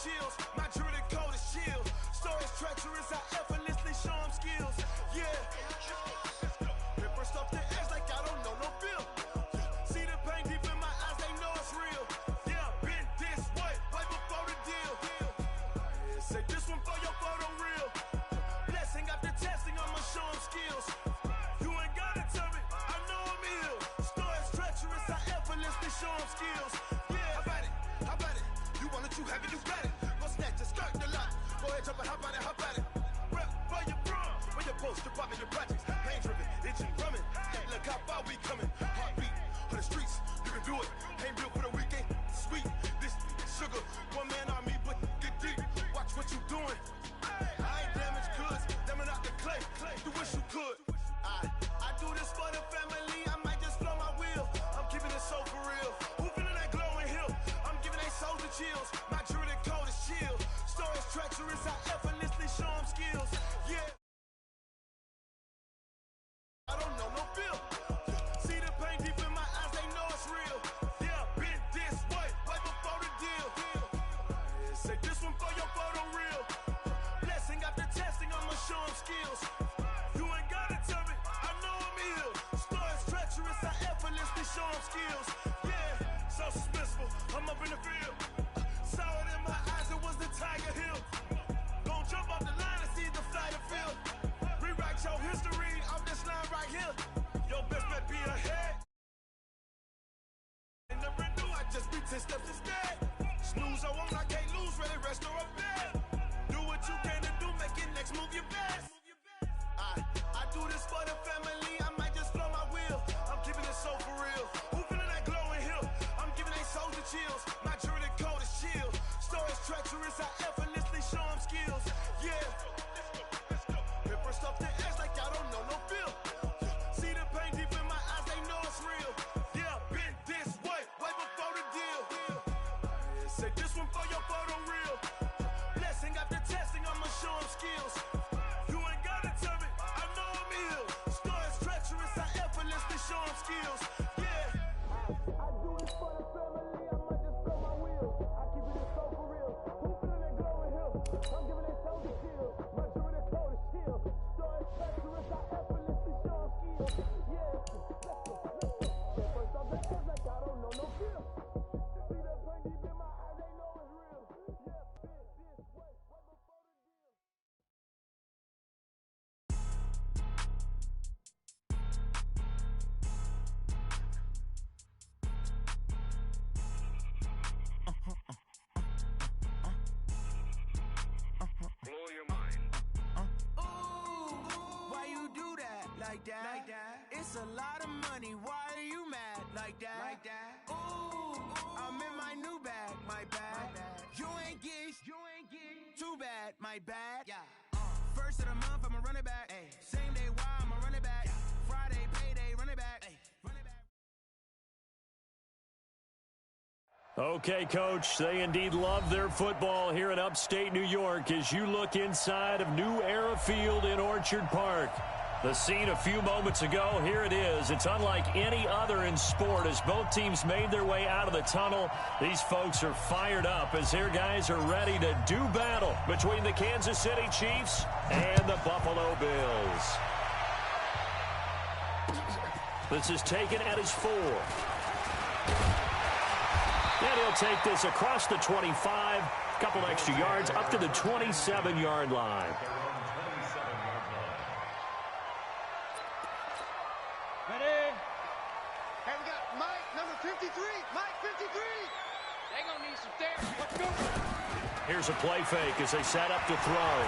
chills. My druidic code is chill. Stories treacherous, I effortlessly show them skills. Yeah. Paper stuff the edge like I don't know no bill. See the pain deep in my eyes, they know it's real. Yeah, been this way before the deal. Say this one for your photo reel. Blessing after testing, I'ma show them skills. You ain't gotta tell me, I know I'm ill. Stories treacherous, I effortlessly show them skills. Yeah, how about it? You want it, you have it, you got it. Go snatch it, skirt the lot. Go ahead, jump it, how about it? Rep for your bro, for your post, your poppin' your projects. Pain driven, itching, drumming. Look how far we coming. Heartbeat on the streets, you can do it. Ain't built for the weekend, sweet. This sugar, one man army, but get deep. Watch what you doing. I ain't damaged goods, damn it out the clay. You wish you could. I do this for the family. I might just blow my wheel. I'm keeping it so for real. Who feeling that glowing hill? I'm giving they souls the chills. My druidic code is chill. Stories treacherous, I effortlessly show them skills. Yeah. I don't know no feel. See the pain deep in my eyes, they know it's real. Yeah, been this way before the deal. Say this one for your photo reel. Blessing after testing, I'ma show them skills. You ain't gotta tell me, I know I'm ill. Stories treacherous, I effortlessly show them skills. Yeah, so suspenseful, I'm up in the field. Saw it in my eyes, it was the Tiger Hill. Gon' jump off the line and see the flight of field. Rewrite your history off this line right here. Your best bet be ahead. And never knew I'd just be 10 steps instead. Snooze, I won't, I can't lose, ready, rest or a bed. Do what you can to do, make your next move your best. I do this for the family, I might just blow my wheel. I'm keeping it so for real. Who feeling that glowing hill? I'm giving they souls the chills. My druidic code is chill. Stories treacherous, I effortlessly show them skills. Yeah. Paper stuff the edge like I don't know no feel. See the pain deep in my eyes, they know it's real. Yeah, been this way before the deal. Say this one for your photo reel. Blessing after testing, I'ma show them skills. You ain't gotta tell me, I know I'm ill. Stories treacherous, I effortlessly show them skills. Yeah. I do this for the family, I might just blow my wheel. I keep it so for real. Who feeling that glowing hill? I'm giving they souls the chill. My druidic code is chill. Stories treacherous, I effortlessly show them skills. Yeah. First off the edge like I don't know no feel. See that pain deep in my eyes, they know it's real. Yeah, been this way before the deal. Blow your mind. Why you do that? Like that? It's a lot of money. Why are you mad? Like that? Ooh, I'm in my new bag. My bad. You ain't geese. Too bad. My bad. Yeah. First of the month, I'ma run it back. Ay. Same day, why I'ma run it back. Friday, payday, run it back. Ay. Run it back. Okay, Coach, they indeed love their football here in upstate New York as you look inside of New Era Field in Orchard Park. The scene a few moments ago, here it is. It's unlike any other in sport as both teams made their way out of the tunnel. These folks are fired up as their guys are ready to do battle between the Kansas City Chiefs and the Buffalo Bills. This is taken at his 4. And he'll take this across the 25, couple extra yards, up to the 27-yard line. Ready? Hey, we got Mike, number 53. Mike, 53. They gonna need some therapy. Let's go. Here's a play fake as they set up to throw.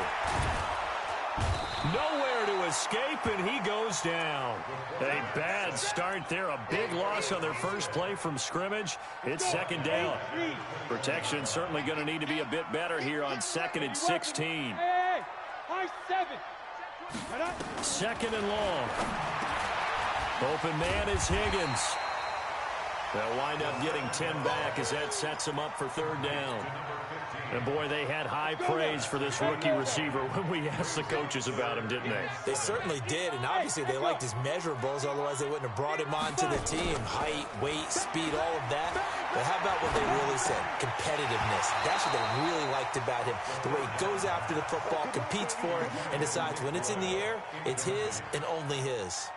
Nowhere to escape, and he goes down. A bad start there. A big loss on their first play from scrimmage. It's second down. Protection certainly going to need to be a bit better here on 2nd and 16. High 7. Second and long. Open man is Higgins. They'll wind up getting 10 back as that sets them up for 3rd down. And, boy, they had high praise for this rookie receiver when we asked the coaches about him, didn't they? They certainly did, and obviously they liked his measurables. Otherwise, they wouldn't have brought him onto the team. Height, weight, speed, all of that. But how about what they really said? Competitiveness. That's what they really liked about him. The way he goes after the football, competes for it, and decides when it's in the air, it's his and only his.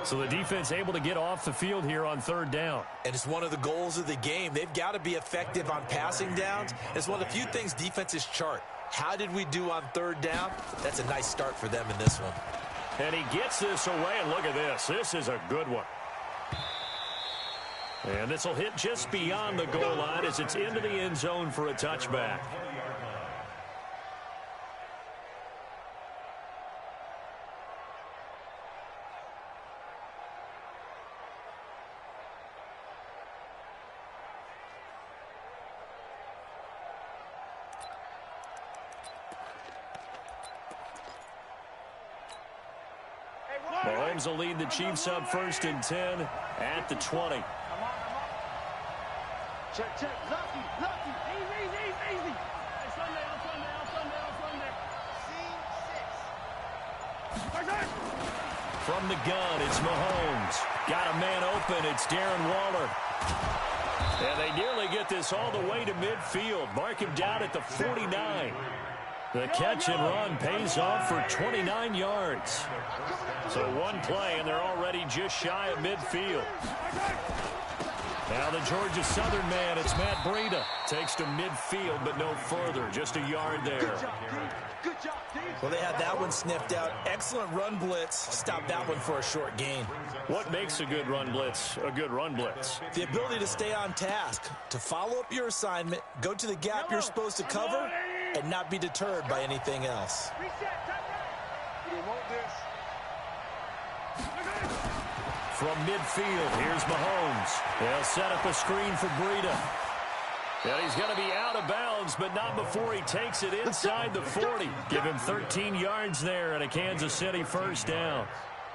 So the defense able to get off the field here on third down. And it's one of the goals of the game. They've got to be effective on passing downs. It's one of the few things defenses chart. How did we do on third down? That's a nice start for them in this one. And he gets this away, and look at this. This is a good one. And this will hit just beyond the goal line as it's into the end zone for a touchback. Mahomes will lead the Chiefs up 1st and 10 at the 20. Check. Lucky. Easy. Sunday. Scene 6. From the gun, it's Mahomes. Got a man open. It's Darren Waller. And they nearly get this all the way to midfield. Mark him down at the 49. The catch and run pays off for 29 yards. So one play, and they're already just shy of midfield. Now the Georgia Southern man, it's Matt Breida. Takes to midfield, but no further. Just a yard there. Good job, D. Well, they had that one sniffed out. Excellent run blitz. Stop that one for a short gain. What makes a good run blitz a good run blitz? The ability to stay on task, to follow up your assignment, go to the gap you're supposed to cover, and not be deterred by anything else. From midfield, here's Mahomes. They'll set up a screen for Breida. And he's going to be out of bounds, but not before he takes it inside the 40. Give him 13 yards there and a Kansas City first down.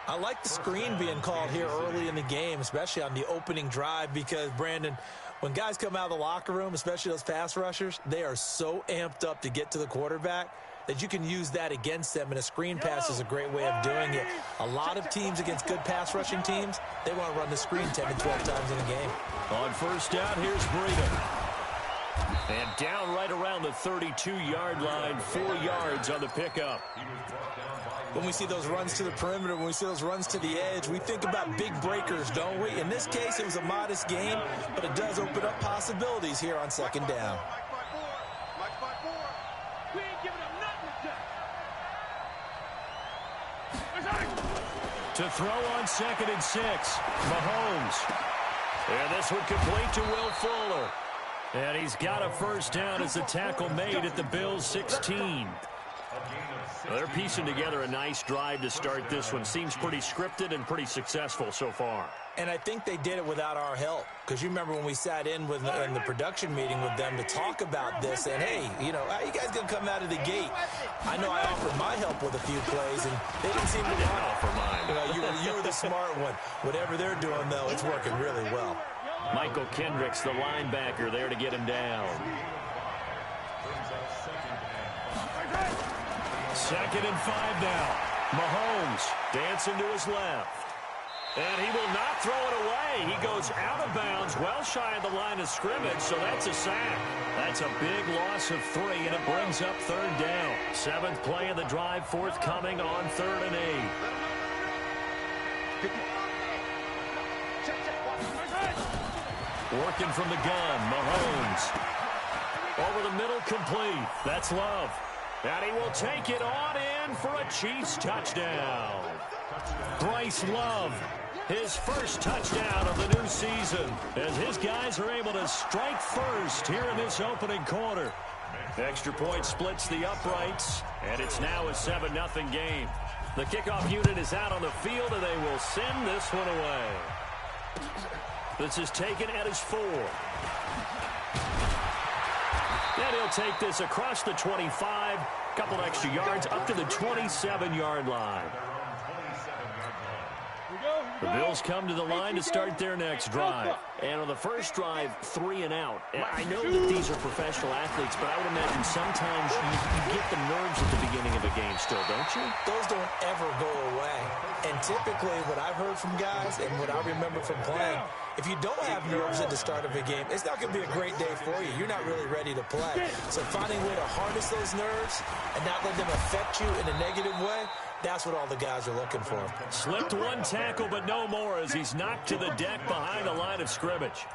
I like the screen being called here early in the game, especially on the opening drive, because, Brandon, when guys come out of the locker room, especially those pass rushers, they are so amped up to get to the quarterback that you can use that against them, and a screen pass is a great way of doing it. A lot of teams against good pass rushing teams, they want to run the screen 10 to 12 times in a game. On first down, here's Breida. And down right around the 32-yard line, 4 yards on the pickup. When we see those runs to the perimeter, when we see those runs to the edge, we think about big breakers, don't we? In this case, it was a modest gain, but it does open up possibilities here on second down. Mike by four. We ain't giving them nothing to To throw on 2nd and 6, Mahomes. And this one complete to Will Fuller. And he's got a first down as the tackle made at the Bills' 16. They're piecing together a nice drive to start this one. Seems pretty scripted and pretty successful so far. And I think they did it without our help. Because you remember when we sat in the production meeting with them to talk about this. And, hey, you know, how you guys going to come out of the gate? I know I offered my help with a few plays, and they didn't seem to want to offer mine. You were the smart one. Whatever they're doing, though, it's working really well. Michael Kendricks, the linebacker, there to get him down. 2nd and 5 now. Mahomes dancing to his left. And he will not throw it away. He goes out of bounds, well shy of the line of scrimmage, so that's a sack. That's a big loss of 3, and it brings up 3rd down. 7th play of the drive forthcoming on 3rd and 8. Working from the gun, Mahomes. Over the middle, complete. That's Love. And he will take it on in for a Chiefs touchdown. Bryce Love, his first touchdown of the new season, as his guys are able to strike first here in this opening quarter. Extra point splits the uprights, and it's now a 7-0 game. The kickoff unit is out on the field, and they will send this one away. This is taken at his 4. And he'll take this across the 25, couple extra yards, up to the 27-yard line. The Bills come to the line to start their next drive. And on the first drive, 3 and out. And I know that these are professional athletes, but I would imagine sometimes you get the nerves at the beginning of a game still, don't you? Those don't ever go away. And typically what I've heard from guys and what I remember from playing, if you don't have nerves at the start of a game, it's not going to be a great day for you. You're not really ready to play. So finding a way to harness those nerves and not let them affect you in a negative way, that's what all the guys are looking for. Slipped one tackle, but no more as he's knocked to the deck behind the line of scrimmage.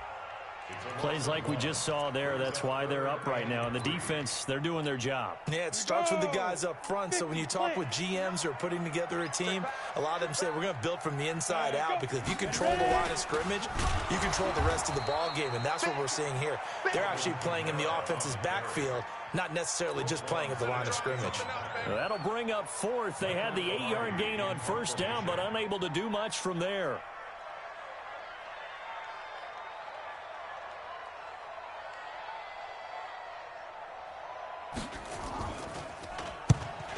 Plays like we just saw there, that's why they're up right now. And the defense, they're doing their job. Yeah, it starts with the guys up front. So when you talk with GMs who are putting together a team, a lot of them say we're going to build from the inside out, because if you control the line of scrimmage, you control the rest of the ball game, and that's what we're seeing here. They're actually playing in the offense's backfield, not necessarily just playing at the line of scrimmage. That'll bring up fourth. They had the 8-yard gain on first down, but unable to do much from there.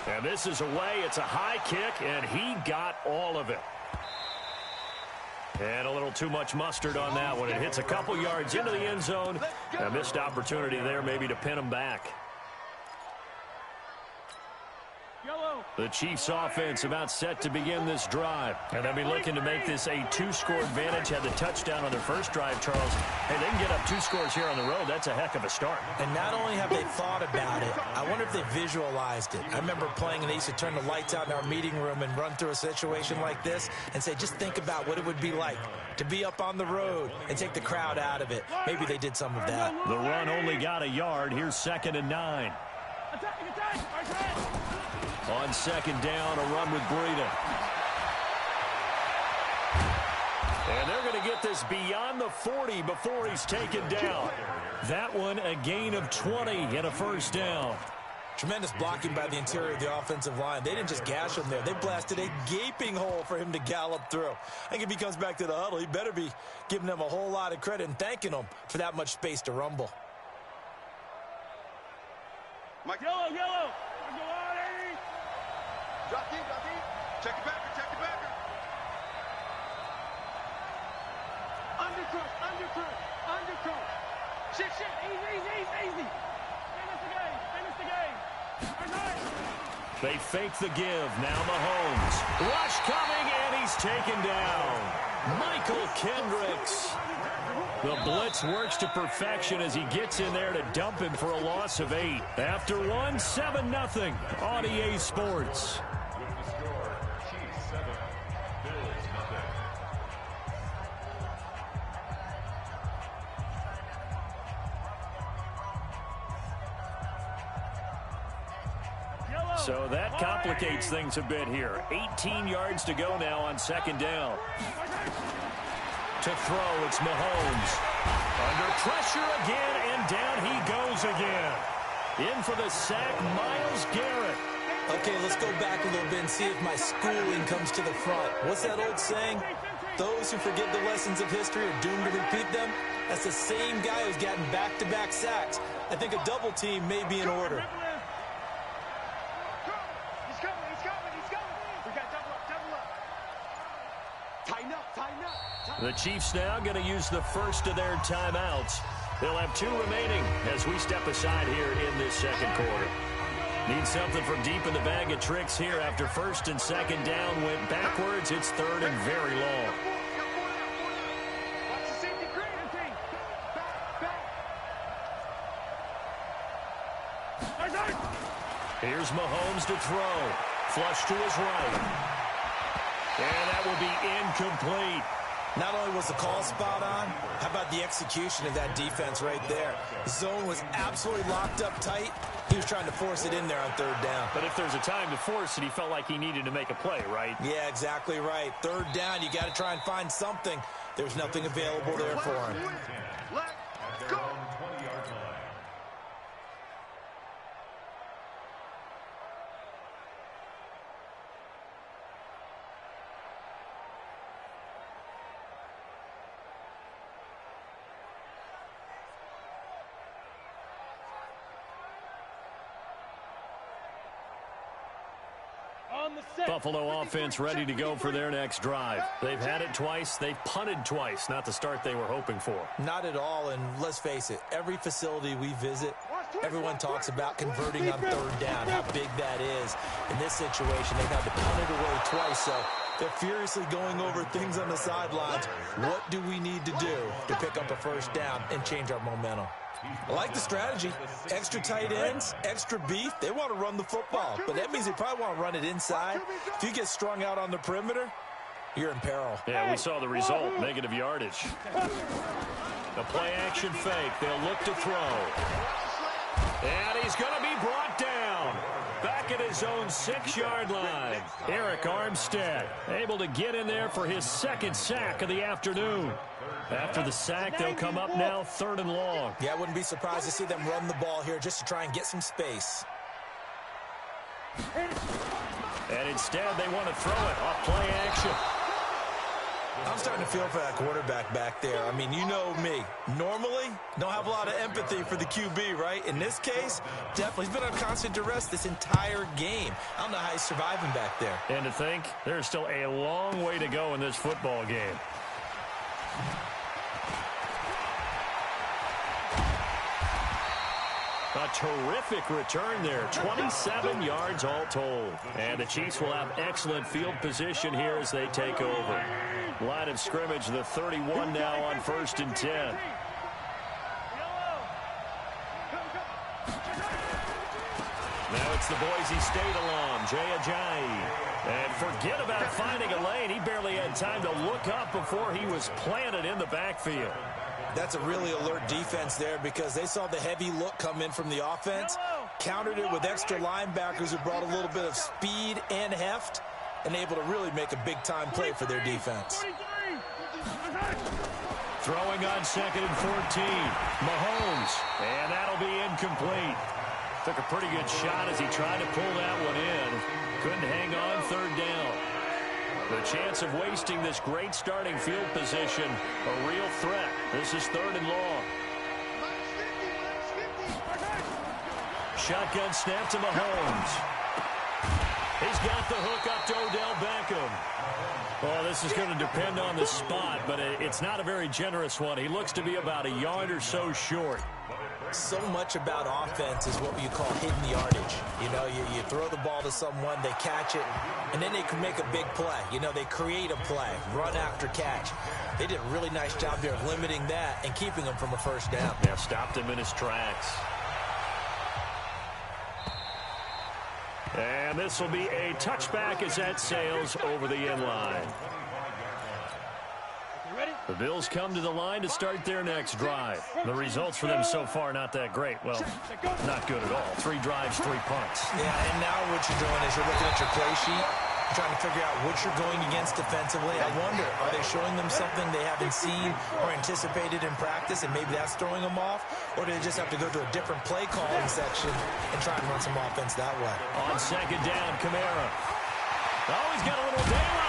And this is away. It's a high kick, and he got all of it. And a little too much mustard on that one. It hits a couple yards into the end zone. A missed opportunity there maybe to pin him back. The Chiefs offense about set to begin this drive. And they'll be looking to make this a 2-score advantage. Had the touchdown on their first drive, Charles. Hey, they can get up 2 scores here on the road. That's a heck of a start. And not only have they thought about it, I wonder if they visualized it. I remember playing, and they used to turn the lights out in our meeting room and run through a situation like this and say, just think about what it would be like to be up on the road and take the crowd out of it. Maybe they did some of that. The run only got a yard. Here's 2nd and 9. On 2nd down, a run with Breida. And they're going to get this beyond the 40 before he's taken down. That one, a gain of 20 and a first down. Tremendous blocking by the interior of the offensive line. They didn't just gash him there. They blasted a gaping hole for him to gallop through. I think if he comes back to the huddle, he better be giving them a whole lot of credit and thanking them for that much space to rumble. Mike, yellow. Drop deep. Check it backer. Undercrook. Shit. Easy. Finish the game. They fake the give. Now Mahomes. Rush coming, and he's taken down. Michael Kendricks. The blitz works to perfection as he gets in there to dump him for a loss of 8. After 1, 7-0 on EA Sports. So that complicates things a bit here. 18 yards to go now on 2nd down. To throw, it's Mahomes. Under pressure again, and down he goes again. In for the sack, Myles Garrett. Okay, let's go back a little bit and see if my schooling comes to the front. What's that old saying? Those who forget the lessons of history are doomed to repeat them. That's the same guy who's gotten back-to-back sacks. I think a double team may be in order. The Chiefs now going to use the first of their timeouts. They'll have 2 remaining as we step aside here in this 2nd quarter. Need something from deep in the bag of tricks here after 1st and 2nd down went backwards. It's 3rd and very long. Here's Mahomes to throw. Flush to his right. And that will be incomplete. Not only was the call spot on, how about the execution of that defense right there? The zone was absolutely locked up tight. He was trying to force it in there on 3rd down. But if there's a time to force it, he felt like he needed to make a play, right? Yeah, exactly right. 3rd down, you got to try and find something. There's nothing available there for him. Let's go. Buffalo offense ready to go for their next drive. They've had it twice. They've punted twice. Not the start they were hoping for. Not at all, and let's face it, every facility we visit, everyone talks about converting on 3rd down, how big that is. In this situation, they've had to punt it away twice, so They're furiously going over things on the sidelines. What do we need to do to pick up a first down and change our momentum? I like the strategy. Extra tight ends, extra beef. They want to run the football, but that means they probably want to run it inside. If you get strung out on the perimeter, you're in peril. Yeah, we saw the result, negative yardage. The play-action fake. They'll look to throw. And he's going to be brought down. Back at his own 6-yard line. Eric Armstead able to get in there for his second sack of the afternoon. After the sack, they'll come up now 3rd and long. Yeah, I wouldn't be surprised to see them run the ball here just to try and get some space. And instead, they want to throw it off play action. I'm starting to feel for that quarterback back there. I mean, you know me. Normally, don't have a lot of empathy for the QB, right? In this case, definitely. He's been on constant duress this entire game. I don't know how he's surviving back there. And to think, there's still a long way to go in this football game. A terrific return there. 27 yards all told. And the Chiefs will have excellent field position here as they take over. Line of scrimmage, the 31 now on 1st and 10. Now it's the Boise State alum, Jay Ajayi. And forget about finding a lane. He barely had time to look up before he was planted in the backfield. That's a really alert defense there because they saw the heavy look come in from the offense, countered it with extra linebackers who brought a little bit of speed and heft, and able to really make a big-time play for their defense. Throwing on 2nd and 14. Mahomes, and that'll be incomplete. Took a pretty good shot as he tried to pull that one in. Couldn't hang on 3rd down. The chance of wasting this great starting field position, a real threat. This is 3rd and long. Shotgun snap to Mahomes. He's got the hook up to Odell Beckham. Well, this is going to depend on the spot, but it's not a very generous one. He looks to be about a yard or so short. So much about offense is what you call hidden yardage. You know, you throw the ball to someone, they catch it, and then they can make a big play. You know, they create a play, run after catch. They did a really nice job there of limiting that and keeping him from a first down. Yeah, stopped him in his tracks. And this will be a touchback as that sails over the end line. The Bills come to the line to start their next drive. The results for them so far not that great. Well, not good at all. 3 drives, 3 punts. Yeah, and now what you're doing is you're looking at your play sheet, trying to figure out what you're going against defensively. I wonder, are they showing them something they haven't seen or anticipated in practice, and maybe that's throwing them off? Or do they just have to go to a different play calling section and try and run some offense that way? On 2nd down, Kamara. Oh, he's got a little daylight.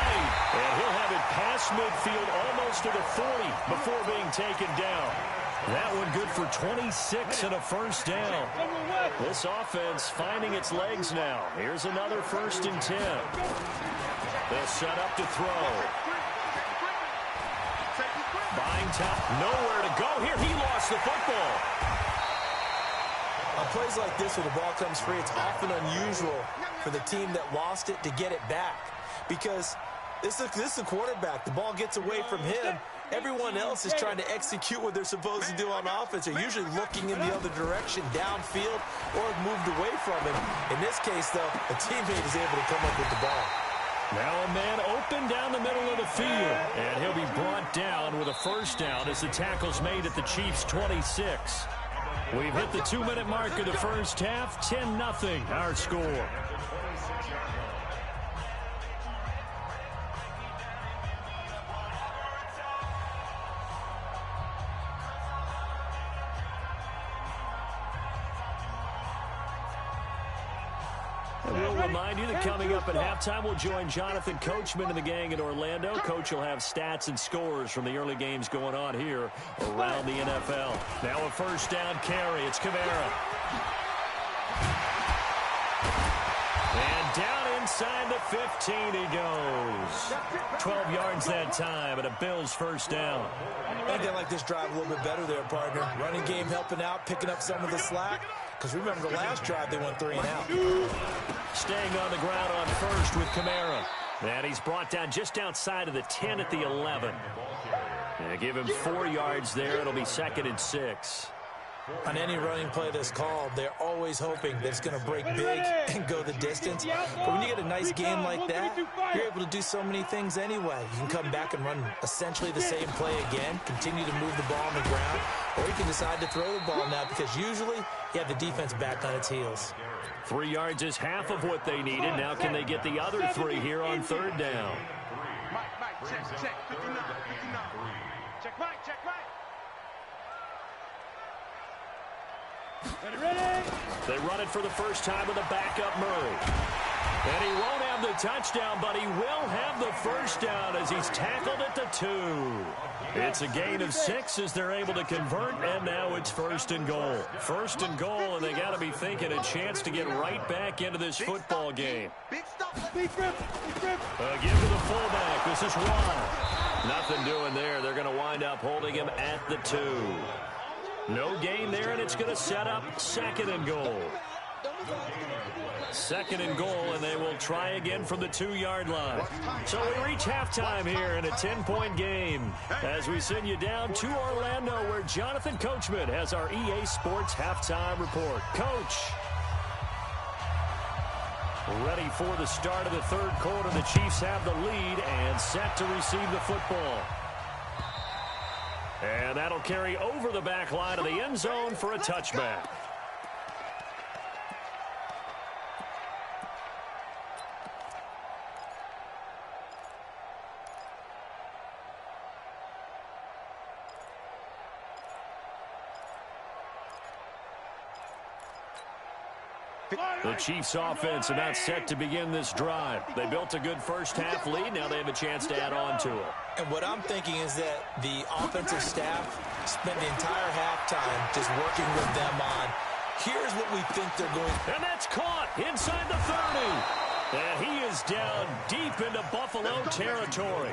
And he'll have it past midfield almost to the 40 before being taken down. That one good for 26 and a first down. This offense finding its legs now. Here's another 1st and 10. They'll set up to throw. Buying time. Nowhere to go here. He lost the football. On plays like this where the ball comes free, it's often unusual for the team that lost it to get it back. Because this is a quarterback. The ball gets away from him. Everyone else is trying to execute what they're supposed to do on offense. They're usually looking in the other direction, downfield, or have moved away from him. In this case, though, a teammate is able to come up with the ball. Now a man open down the middle of the field. And he'll be brought down with a first down as the tackle's made at the Chiefs' 26. We've hit the 2-minute mark of the first half. 10-0 our score. And we'll remind you that coming up at halftime, we'll join Jonathan Coachman and the gang in Orlando. Coach will have stats and scores from the early games going on here around the NFL. Now a first down carry. It's Kamara. And down inside the 15 he goes. 12 yards that time, and a Bills first down. I think they like this drive a little bit better there, partner. Running game helping out, picking up some of the slack. Because remember the last drive, they went 3 and out. Staying on the ground on first with Kamara. And he's brought down just outside of the 10 at the 11. And give him 4 yards there. It'll be 2nd and 6. On any running play that's called, they're always hoping that it's going to break big and go the distance. But when you get a nice game like that, you're able to do so many things anyway. You can come back and run essentially the same play again, continue to move the ball on the ground, or you can decide to throw the ball now because usually you have the defense back on its heels. 3 yards is half of what they needed. Now can they get the other 3 here on 3rd down? Mike, check, 59. Check, Mike. Ready? They run it for the first time with a backup Murray. And he won't have the touchdown, but he will have the first down as he's tackled at the 2. It's a gain of 6 as they're able to convert, and now it's 1st and goal. 1st and goal, and they got to be thinking a chance to get right back into this football game. Big stop. Big grip. Give to the fullback. This is Juan. Nothing doing there. They're going to wind up holding him at the 2. No gain there, and it's going to set up 2nd and goal. 2nd and goal, and they will try again from the 2-yard line. So we reach halftime here in a 10-point game as we send you down to Orlando where Jonathan Coachman has our EA Sports halftime report. Coach. Ready for the start of the 3rd quarter. The Chiefs have the lead and set to receive the football. And that'll carry over the back line of the end zone for a touchback. The Chiefs offense about set to begin this drive. They built a good first-half lead. Now they have a chance to add on to it. And what I'm thinking is that the offensive staff spent the entire halftime just working with them on, here's what we think they're going to do. And that's caught inside the 30. And he is down deep into Buffalo territory.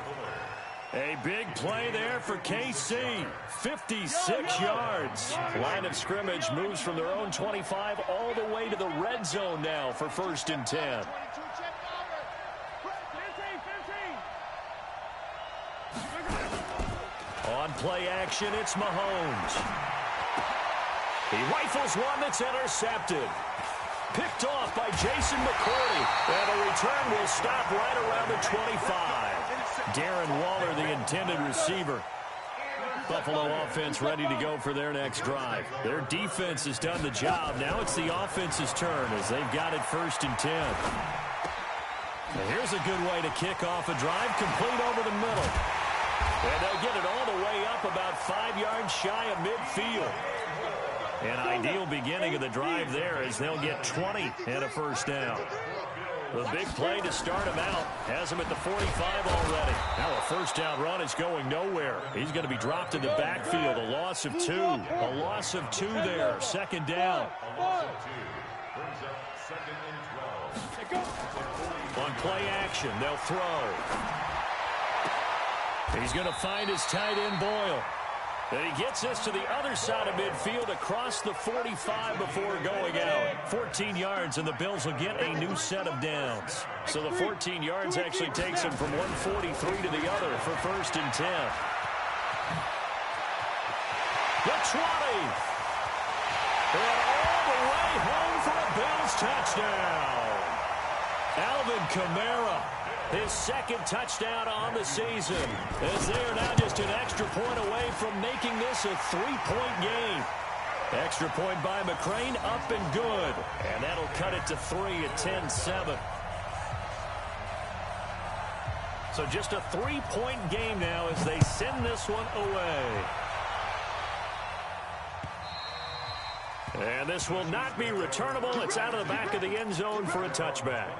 A big play there for KC. 56 yards. Line of scrimmage moves from their own 25 all the way to the red zone now for 1st and 10. On play action, it's Mahomes. He rifles one that's intercepted. Picked off by Jason McCourty. And the return will stop right around the 25. Darren Waller, the intended receiver. Buffalo offense ready to go for their next drive. Their defense has done the job. Now it's the offense's turn as they've got it 1st and 10. And here's a good way to kick off a drive, complete over the middle. And they'll get it all the way up about 5 yards shy of midfield. An ideal beginning of the drive there as they'll get 20 and a 1st down. The big play to start him out has him at the 45 already. Now a 1st down run is going nowhere. He's going to be dropped in the backfield. A loss of 2. A loss of 2 there. 2nd down. On play action, they'll throw. He's going to find his tight end, Boyle. And he gets this to the other side of midfield across the 45 before going out. 14 yards, and the Bills will get a new set of downs. So the 14 yards actually takes them from 143 to the other for 1st and 10. The 20. And all the way home for a Bills touchdown. Alvin Kamara. His 2nd touchdown on the season, as they are now just an extra point away from making this a 3-point game. Extra point by McCrane, up and good. And that'll cut it to 3 at 10-7. So just a 3-point game now as they send this one away. And this will not be returnable. It's out of the back of the end zone for a touchback.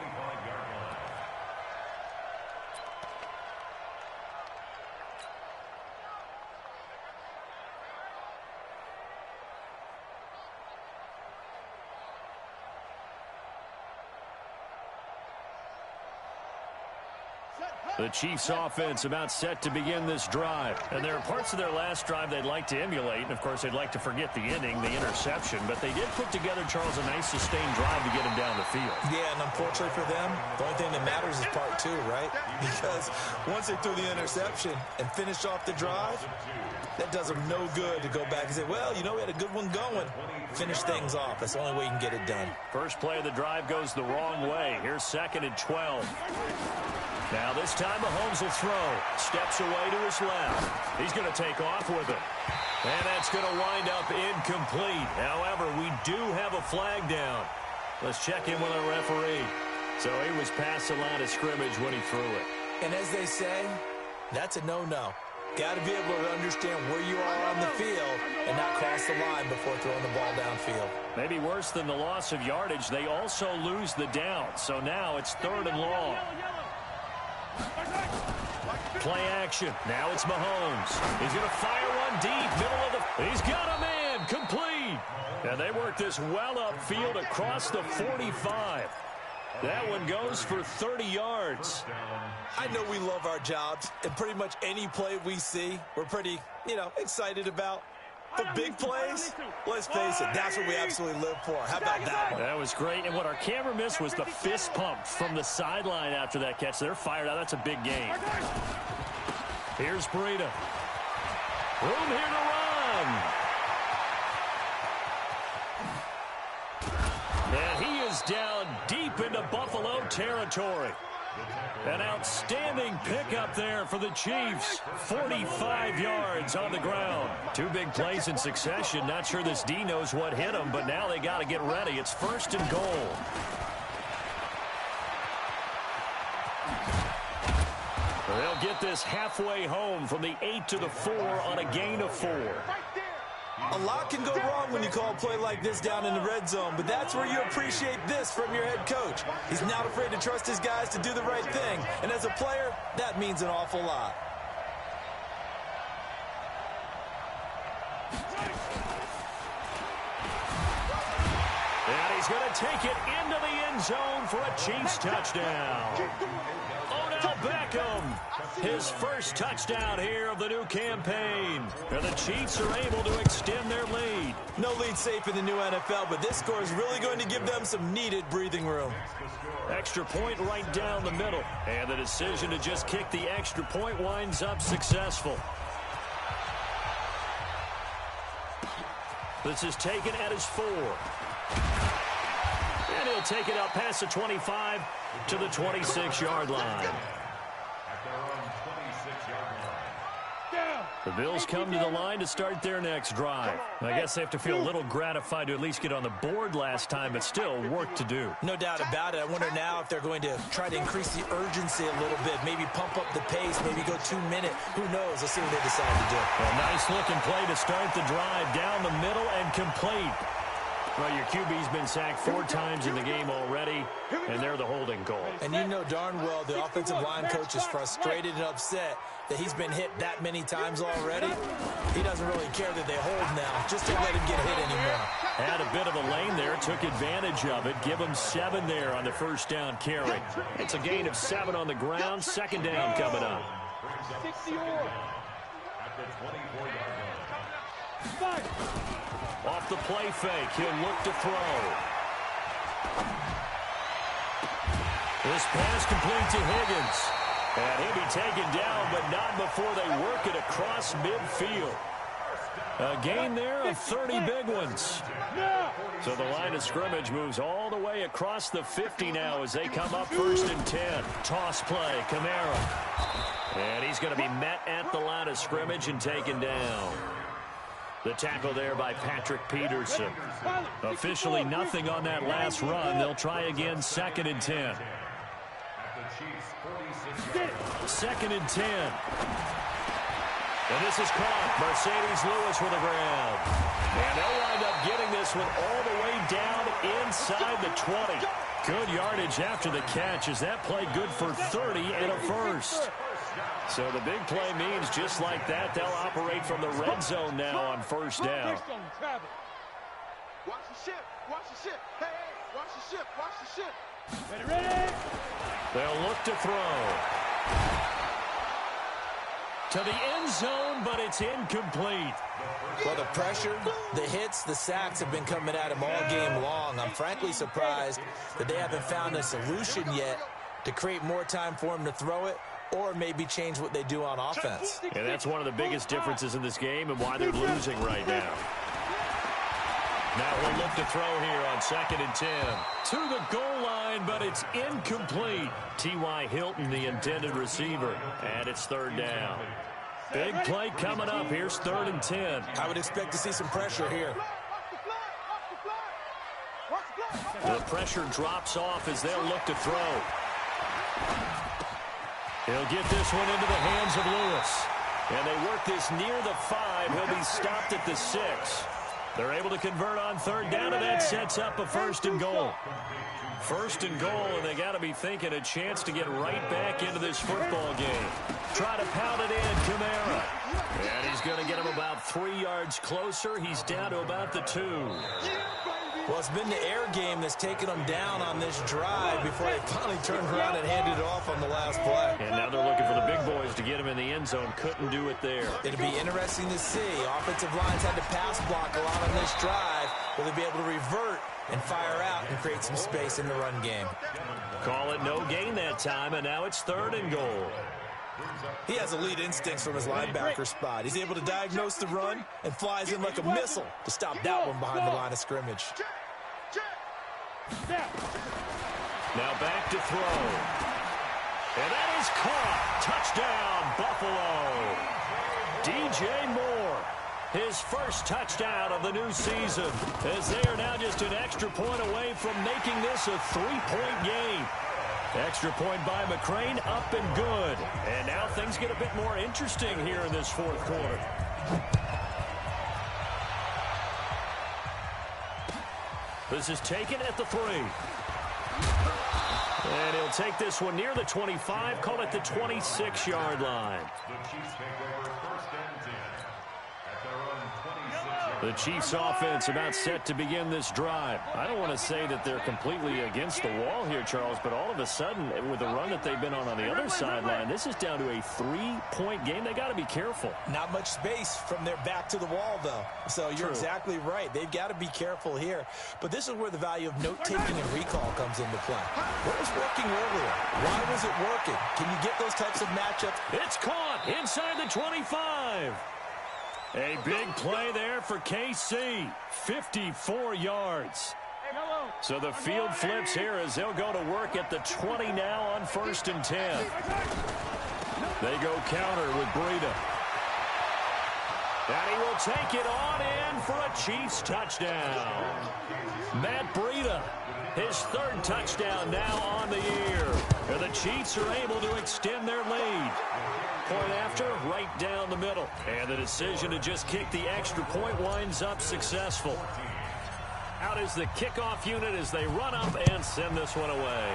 Set. The Chiefs offense about set to begin this drive. And there are parts of their last drive they'd like to emulate. And, of course, they'd like to forget the inning, the interception. But they did put together, Charles, a nice sustained drive to get him down the field. Yeah, and unfortunately for them, the only thing that matters is part two, right? Because once they threw the interception and finished off the drive, that does them no good to go back and say, well, you know, we had a good one going. Finish things off. That's the only way you can get it done. First play of the drive goes the wrong way. Here's 2nd and 12. Now this time Mahomes will throw. Steps away to his left. He's going to take off with it. And that's going to wind up incomplete. However, we do have a flag down. Let's check in with our referee. So he was past the line of scrimmage when he threw it. And as they say, that's a no-no. Got to be able to understand where you are on the field and not cross the line before throwing the ball downfield. Maybe worse than the loss of yardage, they also lose the down. So now it's 3rd and long. Play action. Now it's Mahomes. He's going to fire one deep. Middle of the... He's got a man. Complete. And they work this well upfield across the 45. That one goes for 30 yards. I know we love our jobs, and pretty much any play we see, we're pretty, excited about. But big plays, let's face it, that's what we absolutely live for. How about that one? That was great, and what our camera missed was the fist pump from the sideline after that catch. They're fired out. That's a big game. Here's Breida. Room here to run. And he is down deep into Buffalo territory. An outstanding pickup there for the Chiefs. 45 yards on the ground. 2 big plays in succession. Not sure this D knows what hit him, but now they got to get ready. It's 1st and goal. They'll get this halfway home from the 8 to the 4 on a gain of 4. A lot can go wrong when you call a play like this down in the red zone, but that's where you appreciate this from your head coach. He's not afraid to trust his guys to do the right thing, and as a player, that means an awful lot. And he's going to take it into the end zone for a Chiefs touchdown. Odell Beckham, his first touchdown here of the new campaign. And the Chiefs are able to extend their lead. No lead safe in the new NFL, but this score is really going to give them some needed breathing room. Extra point right down the middle. And the decision to just kick the extra point winds up successful. This is taken at his 4. And he'll take it out past the 25 to the 26-yard line. The Bills come to the line to start their next drive. I guess they have to feel a little gratified to at least get on the board last time, but still work to do. No doubt about it. I wonder now if they're going to try to increase the urgency a little bit, maybe pump up the pace, maybe go 2-minute. Who knows? Let's see what they decide to do. A nice-looking play to start the drive down the middle and complete. Well, your QB's been sacked 4 times in the game already, and they're the holding call. And you know darn well the offensive line coach is frustrated and upset that he's been hit that many times already. He doesn't really care that they hold now. Just don't let him get hit anymore. Had a bit of a lane there, took advantage of it. Give him 7 there on the first down carry. It's a gain of 7 on the ground. 2nd down coming up. 60-yard. Off the play fake, he'll look to throw. This pass complete to Higgins. And he'll be taken down, but not before they work it across midfield. A gain there of 30 big ones. So the line of scrimmage moves all the way across the 50 now as they come up 1st and 10. Toss play, Kamara. And he's going to be met at the line of scrimmage and taken down. The tackle there by Patrick Peterson. Officially nothing on that last run. They'll try again 2nd and 10. 2nd and 10. And this is caught. Mercedes Lewis with a grab. And they'll wind up getting this one all the way down inside the 20. Good yardage after the catch. Is that play good for 30 and a first? So the big play means just like that, they'll operate from the red zone now on 1st down. Watch the ship. Watch the ship. Hey, watch the ship. Watch the ship. Ready. They'll look to throw. To the end zone, but it's incomplete. Well, the pressure, the hits, the sacks have been coming at him all game long. I'm frankly surprised that they haven't found a solution yet to create more time for him to throw it or maybe change what they do on offense. And that's one of the biggest differences in this game and why they're losing right now. Now we'll look to throw here on 2nd and 10. To the goal line, but it's incomplete. T.Y. Hilton, the intended receiver, and it's 3rd down. Big play coming up. Here's 3rd and 10. I would expect to see some pressure here. The pressure drops off as they'll look to throw. He'll get this one into the hands of Lewis. And they work this near the 5. He'll be stopped at the 6. They're able to convert on 3rd down, and that sets up a 1st and goal. 1st and goal, and they got to be thinking a chance to get right back into this football game. Try to pound it in, Kamara. And he's going to get him about 3 yards closer. He's down to about the 2. Well, it's been the air game that's taken them down on this drive before they finally turned around and handed it off on the last play. And now they're looking for the big boys to get him in the end zone. Couldn't do it there. It'll be interesting to see. Offensive lines had to pass block a lot on this drive. Will they be able to revert and fire out and create some space in the run game? Call it no gain that time, and now it's 3rd and goal. He has elite instincts from his linebacker spot. He's able to diagnose the run and flies in like a missile to stop that one behind the line of scrimmage. Now back to throw. And that is caught. Touchdown, Buffalo. DJ Moore, his first touchdown of the new season, as they are now just an extra point away from making this a 3-point game. Extra point by McCrane, up and good. And now things get a bit more interesting here in this 4th quarter. This is taken at the 3. And he'll take this one near the 25, call it the 26-yard line. The Chiefs offense about set to begin this drive. I don't want to say that they're completely against the wall here, Charles, but all of a sudden, with the run that they've been on the other sideline, this is down to a 3-point game. They got to be careful. Not much space from their back to the wall, though. So you're exactly right. They've got to be careful here. But this is where the value of note-taking and recall comes into play. What was working earlier? Why was it working? Can you get those types of matchups? It's caught inside the 25. A big play there for KC, 54 yards. So the field flips here as they'll go to work at the 20 now on 1st and 10. They go counter with Breida. And he will take it on in for a Chiefs touchdown. Matt Breida, his 3rd touchdown now on the year. And the Chiefs are able to extend their lead. Point after, right down the middle. And the decision to just kick the extra point winds up successful. Out is the kickoff unit as they run up and send this one away.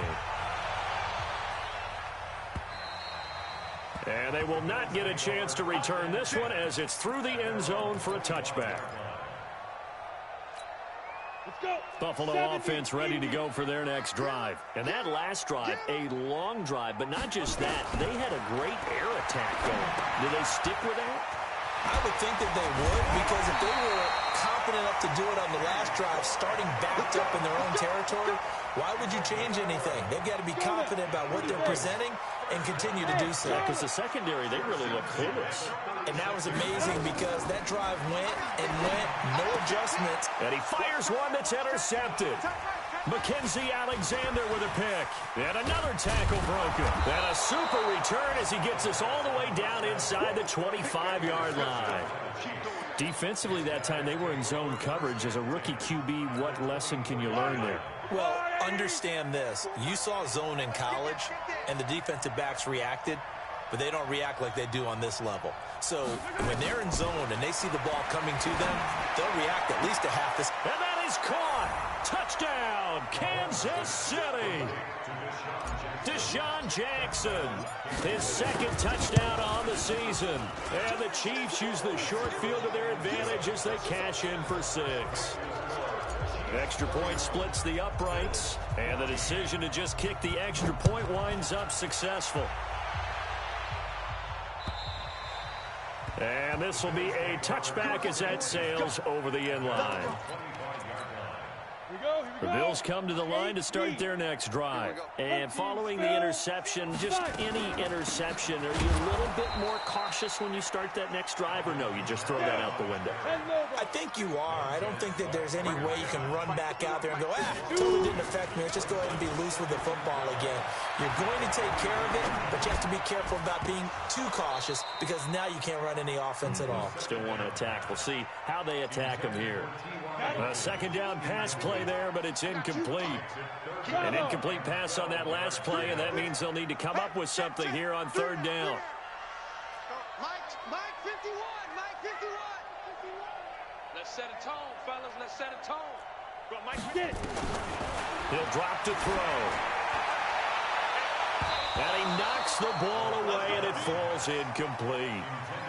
And they will not get a chance to return this one as it's through the end zone for a touchback. Buffalo offense ready to go for their next drive. And that last drive, a long drive, but not just that. They had a great air attack going. Do they stick with that? I would think that they would, because if they were confident enough to do it on the last drive, starting backed up in their own territory, why would you change anything? They've got to be confident about what they're presenting and continue to do so. Yeah, because the secondary, they really look clueless. And that was amazing because that drive went and went, no adjustments. And he fires one that's intercepted. Mackenzie Alexander with a pick. And another tackle broken. And a super return as he gets us all the way down inside the 25-yard line. Defensively that time, they were in zone coverage. As a rookie QB, what lesson can you learn there? Well, understand this. You saw zone in college, and the defensive backs reacted, but they don't react like they do on this level. So when they're in zone and they see the ball coming to them, they'll react at least a half this. And that is caught. Touchdown, Kansas City. Deshaun Jackson, his 2nd touchdown on the season. And the Chiefs use the short field to their advantage as they cash in for 6. Extra point splits the uprights, and the decision to just kick the extra point winds up successful. And this will be a touchback as that sails over the end line. The Bills come to the line to start their next drive. And following the interception, just any interception, are you a little bit more cautious when you start that next drive, or no, you just throw that out the window? I think you are. I don't think that there's any way you can run back out there and go, totally didn't affect me. Let's just go ahead and be loose with the football again. You're going to take care of it, but you have to be careful about being too cautious because now you can't run any offense at all. Still want to attack. We'll see how they attack them here. A second down pass play there, but it's incomplete. An incomplete pass on that last play, and that means they'll need to come up with something here on third down. Mike 51, Mike 51. Let's set a tone, fellas. Let's set a tone. Go, Mike, get it. He'll drop to throw. And he knocks the ball away, and it falls incomplete.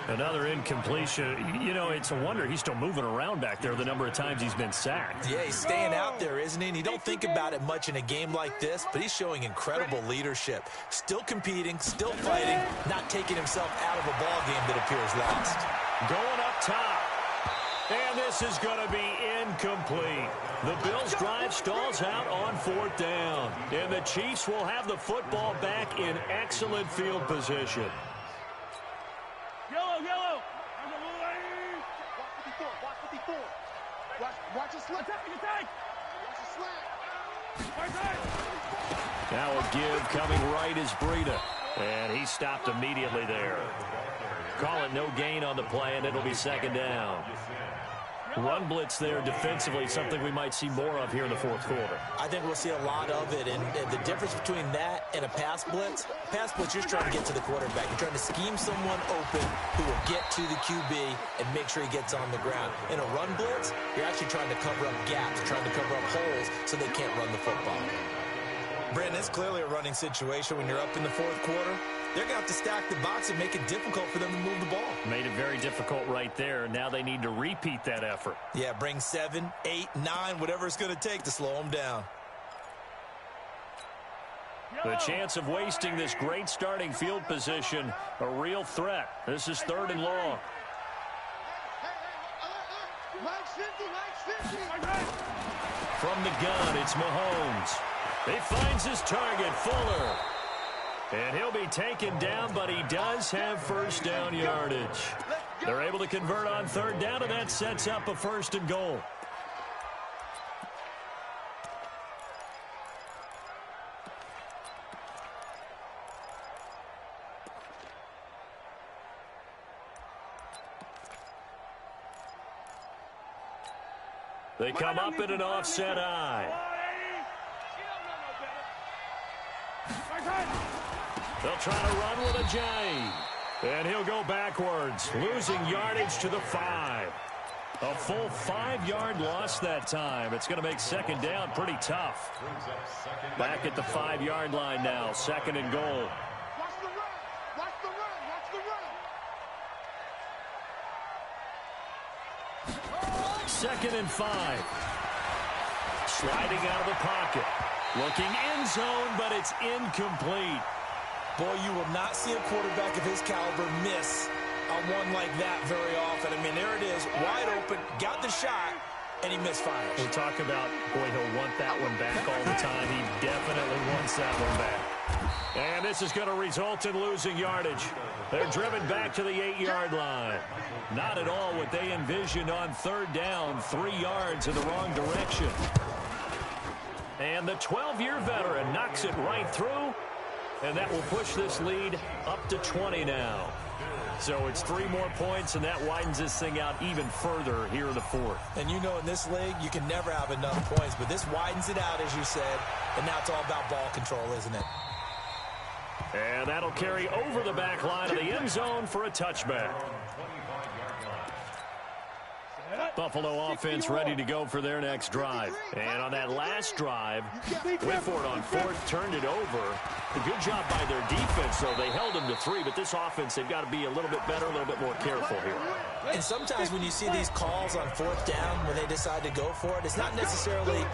Another incompletion. You know, it's a wonder he's still moving around back there the number of times he's been sacked. Yeah, he's staying out there, isn't he? And you don't think about it much in a game like this, but he's showing incredible leadership. Still competing, still fighting, not taking himself out of a ball game that appears lost. Going up top. And this is going to be incomplete. The Bills' drive stalls out on fourth down. And the Chiefs will have the football back in excellent field position. Yellow. Watch 54. Watch it slant. Watch it slant. Now a give coming right is Breida. And he stopped immediately there. Call it no gain on the play, and it'll be second down. Run blitz there defensively, something we might see more of here in the fourth quarter. I think we'll see a lot of it, and the difference between that and a pass blitz, you're just trying to get to the quarterback. You're trying to scheme someone open who will get to the QB and make sure he gets on the ground. In a run blitz, you're actually trying to cover up gaps, trying to cover up holes so they can't run the football. Brandon, it's clearly a running situation when you're up in the fourth quarter. They're going to have to stack the box and make it difficult for them to move the ball. Made it very difficult right there. Now they need to repeat that effort. Yeah, bring 7, 8, 9, whatever it's going to take to slow them down. The chance of wasting this great starting field position, a real threat. This is third and long. Mike's 50. From the gun, it's Mahomes. He finds his target, Fuller. And he'll be taken down, but he does have first down yardage. They're able to convert on third down, and that sets up a first and goal. They come up in an offset eye. They'll try to run with a J. And he'll go backwards, losing yardage to the 5. A full 5-yard loss that time. It's going to make second down pretty tough. Back at the 5-yard line now, second and goal. Watch the run. Second and 5. Sliding out of the pocket. Looking end zone, but it's incomplete. Boy, you will not see a quarterback of his caliber miss on one like that very often. I mean, there it is, wide open, got the shot, and he misfires. We talk about, boy, he'll want that one back all the time. He definitely wants that one back. And this is going to result in losing yardage. They're driven back to the 8-yard line. Not at all what they envisioned on third down, 3 yards in the wrong direction. And the 12-year veteran knocks it right through. And that will push this lead up to 20 now. So it's 3 more points, and that widens this thing out even further here in the fourth. And you know in this league, you can never have enough points, but this widens it out, as you said, and now it's all about ball control, isn't it? And that'll carry over the back line of the end zone for a touchback. Buffalo offense ready to go for their next drive. And on that last drive, Whitford on fourth turned it over. A good job by their defense, though. They held them to 3, but this offense, they've got to be a little bit better, a little bit more careful here. And sometimes when you see these calls on 4th down, when they decide to go for it, it's not necessarily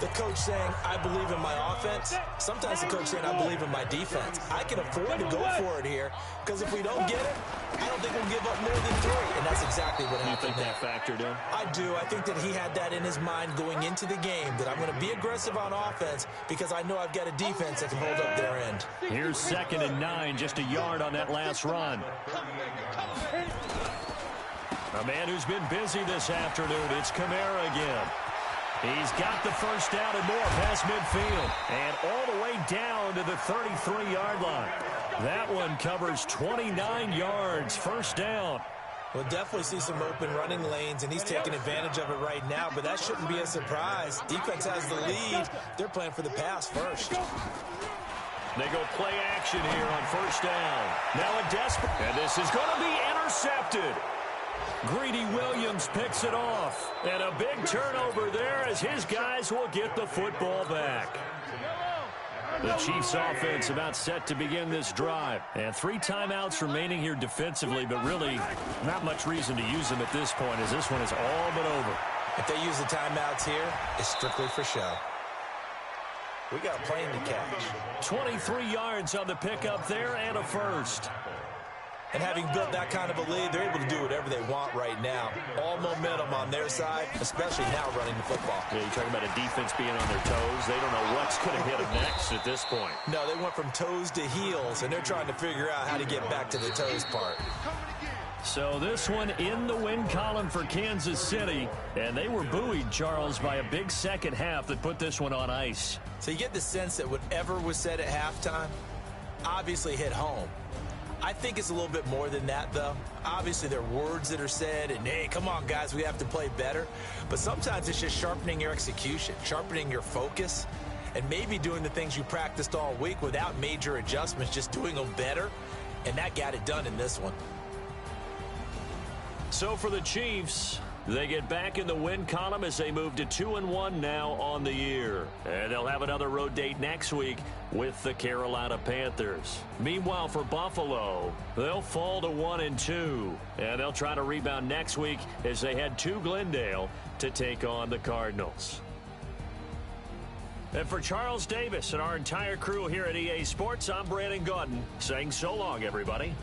the coach saying, I believe in my offense. Sometimes the coach saying, I believe in my defense. I can afford to go for it here, because if we don't get it, I don't think we'll give up more than 3. And that's exactly what happened. You think that factored in? I do. I think that he had that in his mind going into the game, that I'm going to be aggressive on offense because I know I've got a defense that can hold up their end. Here's 2nd and 9, just a yard on that last run. A man who's been busy this afternoon, it's Kamara again. He's got the first down and more past midfield. And all the way down to the 33-yard line. That one covers 29 yards, first down. We'll definitely see some open running lanes, and he's taking advantage of it right now, but that shouldn't be a surprise. Defense has the lead. They're playing for the pass first. They go play action here on first down. Now a desperate, and this is going to be intercepted. Greedy Williams picks it off. And a big turnover there as his guys will get the football back. The Chiefs offense about set to begin this drive. And 3 timeouts remaining here defensively, but really not much reason to use them at this point as this one is all but over. If they use the timeouts here, it's strictly for show. We got a plane to catch. 23 yards on the pickup there and a first. And having built that kind of a lead, they're able to do whatever they want right now. All momentum on their side, especially now running the football. Yeah, you're talking about a defense being on their toes. They don't know what's going to hit them next at this point. No, they went from toes to heels, and they're trying to figure out how to get back to the toes part. So this one in the win column for Kansas City. And they were buoyed, Charles, by a big second half that put this one on ice. So you get the sense that whatever was said at halftime obviously hit home. I think it's a little bit more than that, though. Obviously, there are words that are said, and, hey, come on, guys, we have to play better. But sometimes it's just sharpening your execution, sharpening your focus, and maybe doing the things you practiced all week without major adjustments, just doing them better, and that got it done in this one. So for the Chiefs, they get back in the win column as they move to 2-1 now on the year. And they'll have another road date next week with the Carolina Panthers. Meanwhile, for Buffalo, they'll fall to 1-2. And they'll try to rebound next week as they head to Glendale to take on the Cardinals. And for Charles Davis and our entire crew here at EA Sports, I'm Brandon Gaudin saying so long, everybody.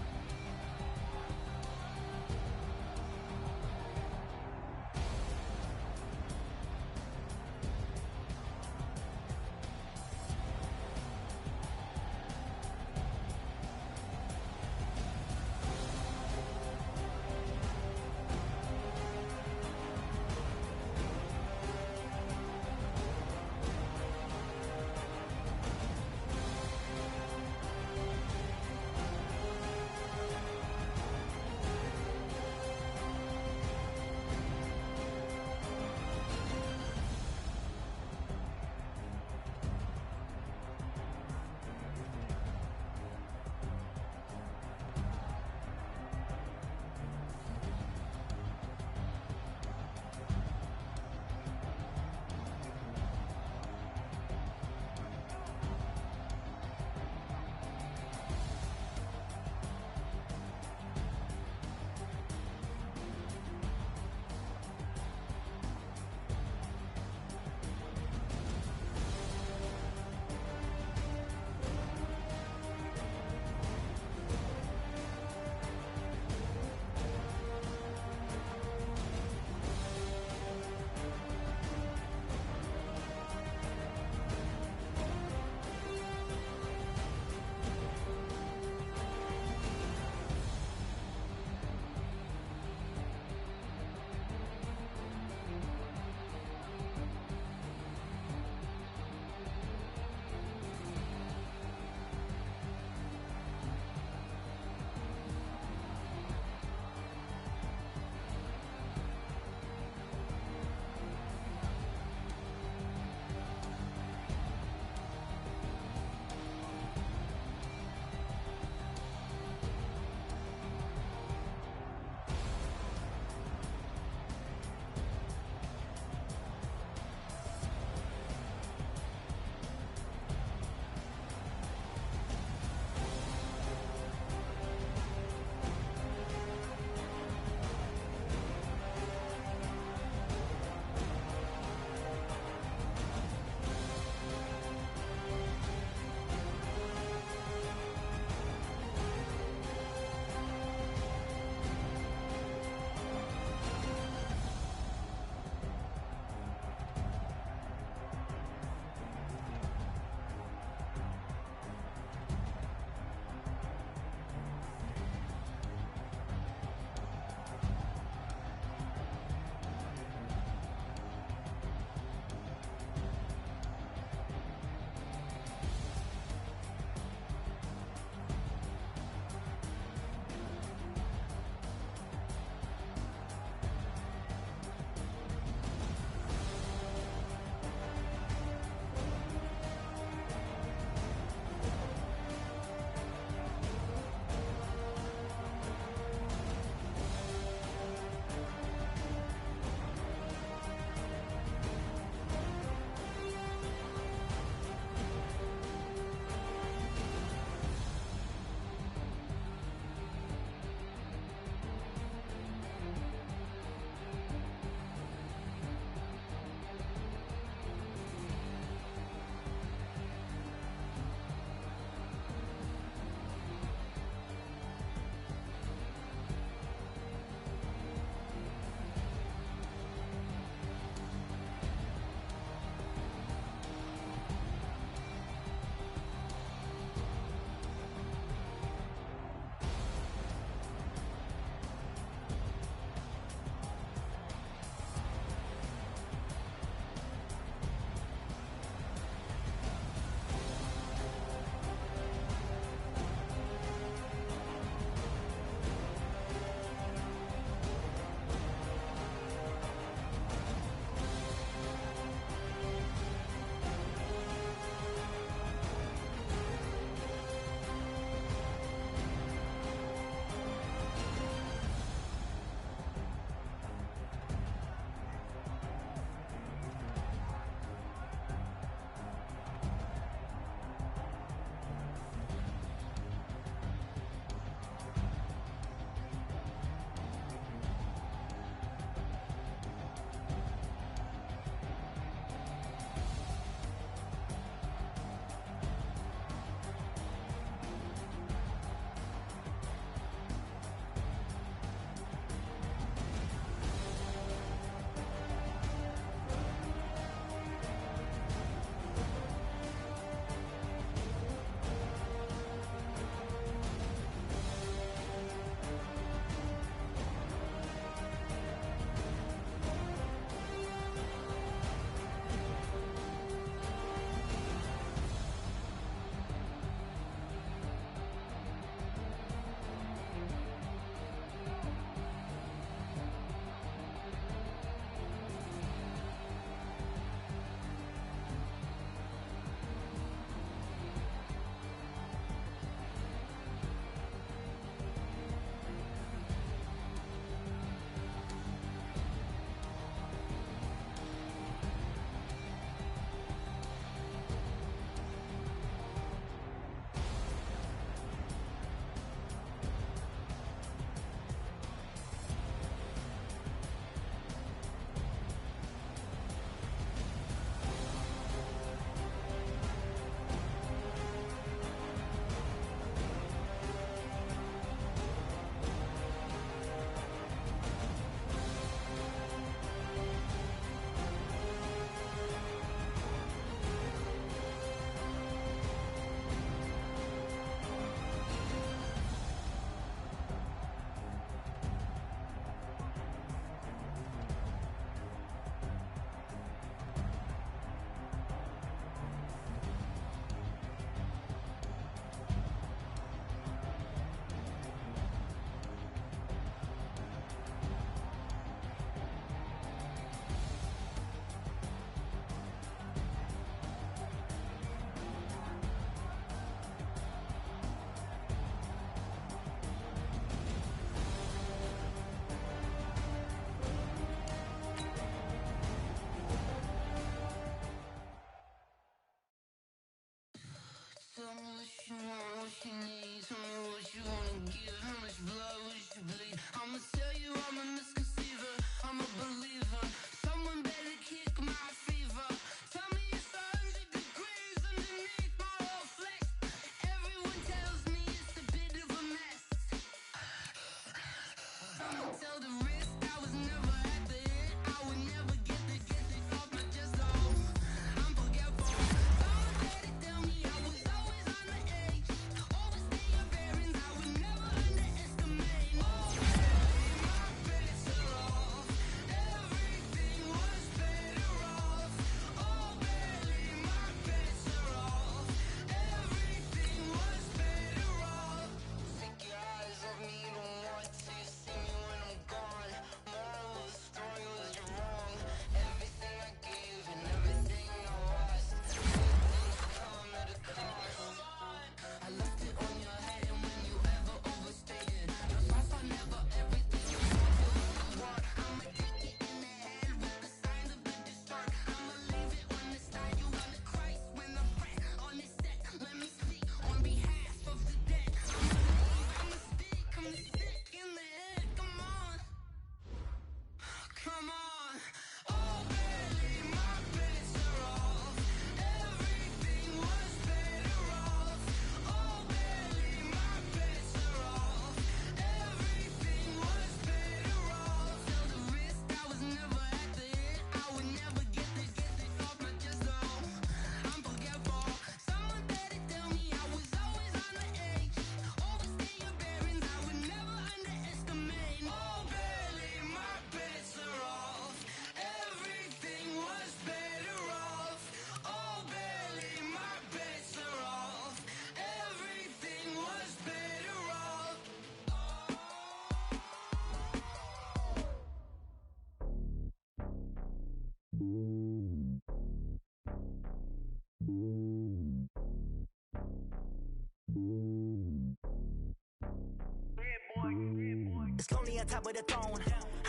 It's lonely on top of the throne.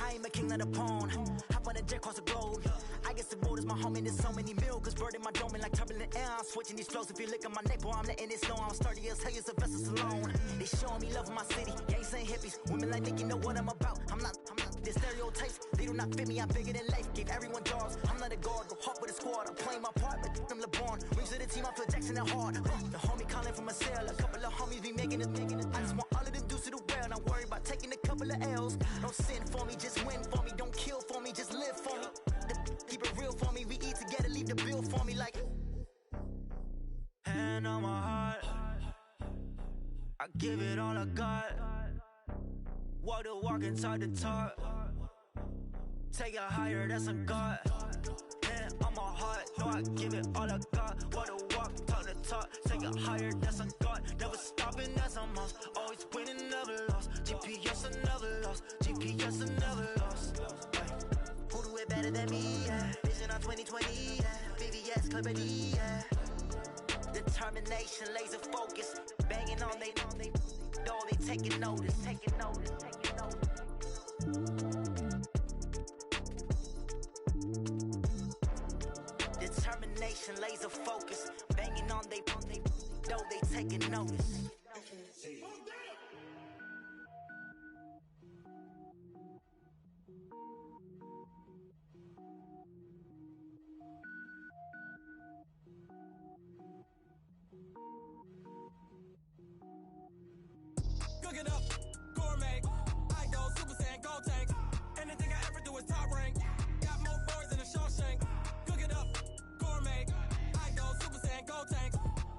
I am a king of the pawn. Hop on a jet across the globe. I guess the road is my home and there's so many milks. Bird in my dome and like turbulent air. I'm switching these flows. If you look at my neck, boy, I'm letting it slow. I'm sturdy as hell as a vessel alone. They showing me love in my city. Gangs saying hippies. Women like Nick, you know what I'm about. I'm not. The stereotypes, they do not fit me. I'm bigger than life. Gave everyone jobs. I'm not a guard. Go hop with a squad. I'm playing my part, but I'm LeBron. Rings to the team, I feel Jackson and hard. The homie calling from a cell. A couple of homies be making it. I just want all of them dudes to the well. Not worry about taking a couple of L's. Don't sin for me, just win for me. Don't kill for me, just live for me. Keep it real for me. We eat together, leave the bill for me like. Hand on my heart, I give it all I got. Walk the walk and talk the talk. Take it higher, that's a God. Hand on my heart, no, I give it all I got. Walk the walk, talk the talk. Take it higher, that's a God. Never stopping, that's a must. Always winning, never lost. GPS, I never lost. GPS, I never lost. Who do it better than me? Yeah. Vision on 2020. Yeah. VVS, Clarity. Yeah. Determination, laser focus. Banging on they door, they taking notice. Taking notice. Taking notice. Determination, laser focus. Banging on they door, they taking notice. Cook it up, gourmet. I go Super Saiyan, go tank. Anything I ever do is top rank. Got more boys than a Shawshank. Cook it up, gourmet. I go Super Saiyan, go tank.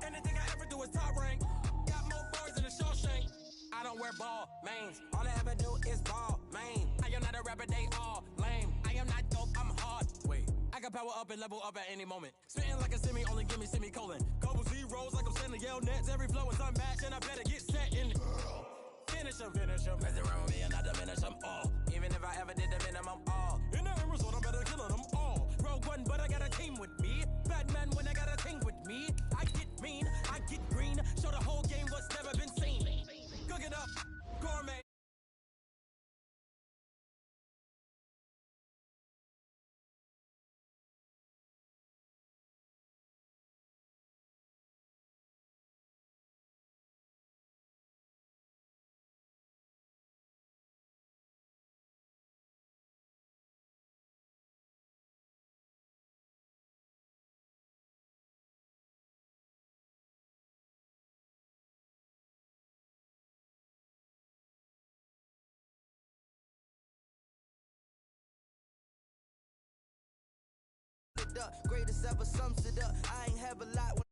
Anything I ever do is top rank. Got more boys than a Shawshank. I don't wear ball mains. All I ever do is ball main. I am not a rapper, they all lame. I am not dope, I'm hard. Wait, I can power up and level up at any moment. Spitting like a semi, only give me semicolon. Couple zeros like I'm sending yell nets. Every flow is unmatched and I better get set in it. Finish them. Mess around with me and I diminish them all. Even if I ever did the minimum all. In the end result, I'm better killing them all. Rogue One, but I got a team with me. Batman when I got a team with me. I get mean, I get green. Show the whole game what's never been seen. Cook it up, gourmet. it up. Greatest ever sums it up. I ain't have a lot when